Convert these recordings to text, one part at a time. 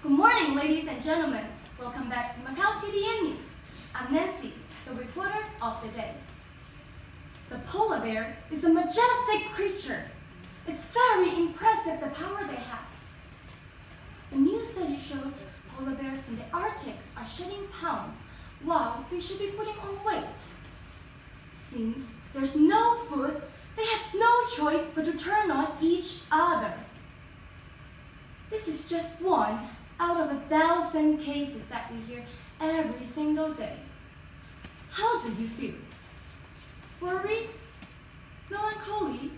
Good morning, ladies and gentlemen. Welcome back to Macau TDN News. I'm Nancy, the reporter of the day. The polar bear is a majestic creature. It's very impressive the power they have. A new study shows polar bears in the Arctic are shedding pounds while they should be putting on weight. Since there's no food, they have no choice but to turn on each other. This is just one out of 1,000 cases that we hear every single day. How do you feel? Worried? Melancholy?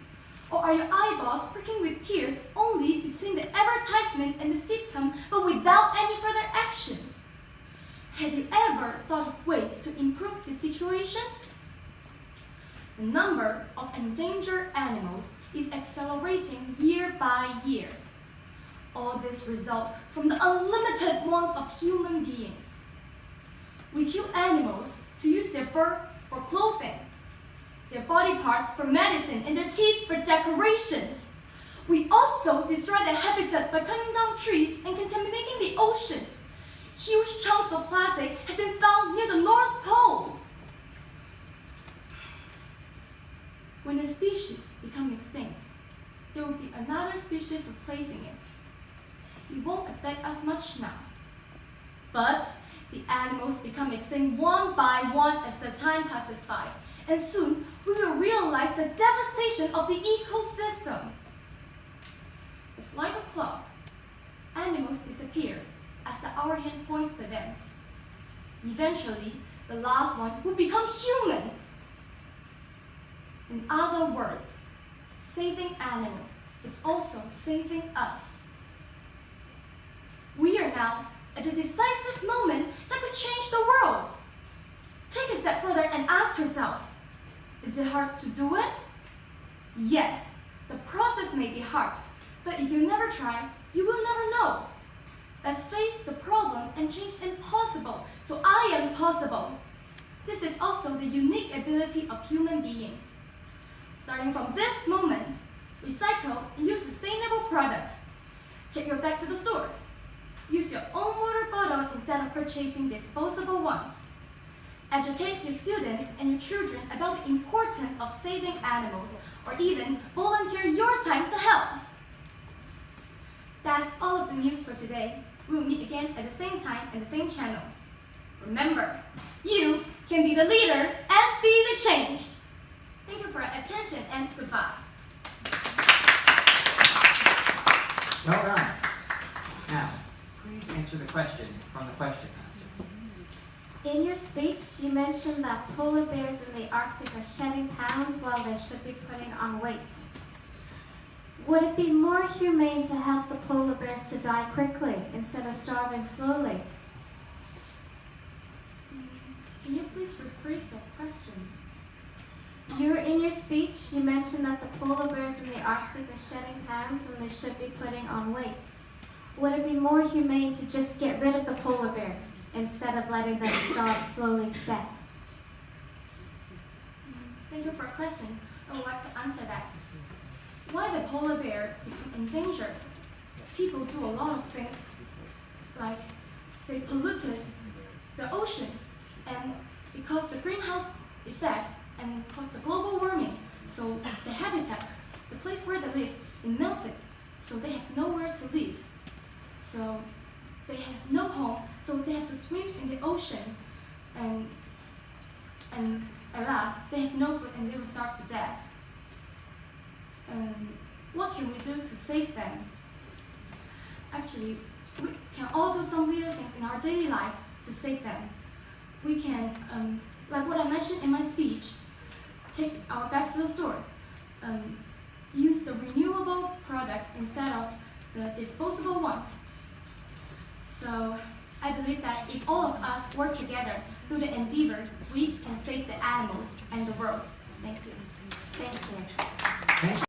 Or are your eyeballs pricking with tears only between the advertisement and the sitcom but without any further actions? Have you ever thought of ways to improve the situation? The number of endangered animals is accelerating year by year. All this results from the unlimited wants of human beings. We kill animals to use their fur for clothing, their body parts for medicine, and their teeth for decorations. We also destroy their habitats by cutting down trees and contaminating the oceans. Huge chunks of plastic have been found near the North Pole. When a species becomes extinct, there will be another species replacing it. It won't affect us much now. But the animals become extinct one by one as the time passes by, and soon we will realize the devastation of the ecosystem. It's like a clock. Animals disappear as the hour hand points to them. Eventually, the last one will become human. In other words, saving animals is also saving us. We are now at a decisive moment that could change the world. Take a step further and ask yourself, is it hard to do it? Yes, the process may be hard, but if you never try, you will never know. Let's face the problem and change impossible, so I am possible. This is also the unique ability of human beings. Starting from this moment, recycle and use sustainable products. Take your bag to the store. Use your own water bottle instead of purchasing disposable ones. Educate your students and your children about the importance of saving animals, or even volunteer your time to help. That's all of the news for today. We will meet again at the same time and the same channel. Remember, you can be the leader and be the change. Thank you for your attention and goodbye. Well done. Now, please answer the question from the question master. In your speech, you mentioned that polar bears in the Arctic are shedding pounds while they should be putting on weight. Would it be more humane to help the polar bears to die quickly instead of starving slowly? Can you please rephrase your question? In your speech, you mentioned that the polar bears in the Arctic are shedding pounds when they should be putting on weight. Would it be more humane to just get rid of the polar bears instead of letting them starve slowly to death? Thank you for your question. I would like to answer that. Why the polar bear become endangered? People do a lot of things, like they polluted the oceans, and because the greenhouse effects and caused the global warming, so the habitats, the place where they live, it melted, so they have nowhere to live. So they have no home, so they have to swim in the ocean, and alas, they have no food and they will starve to death. What can we do to save them? Actually, we can all do some little things in our daily lives to save them. We can, like what I mentioned in my speech, take our bags to the store, use the renewable products instead of the disposable ones. So I believe that if all of us work together through the endeavor, we can save the animals and the world. Thank you. Thank you. Thank you.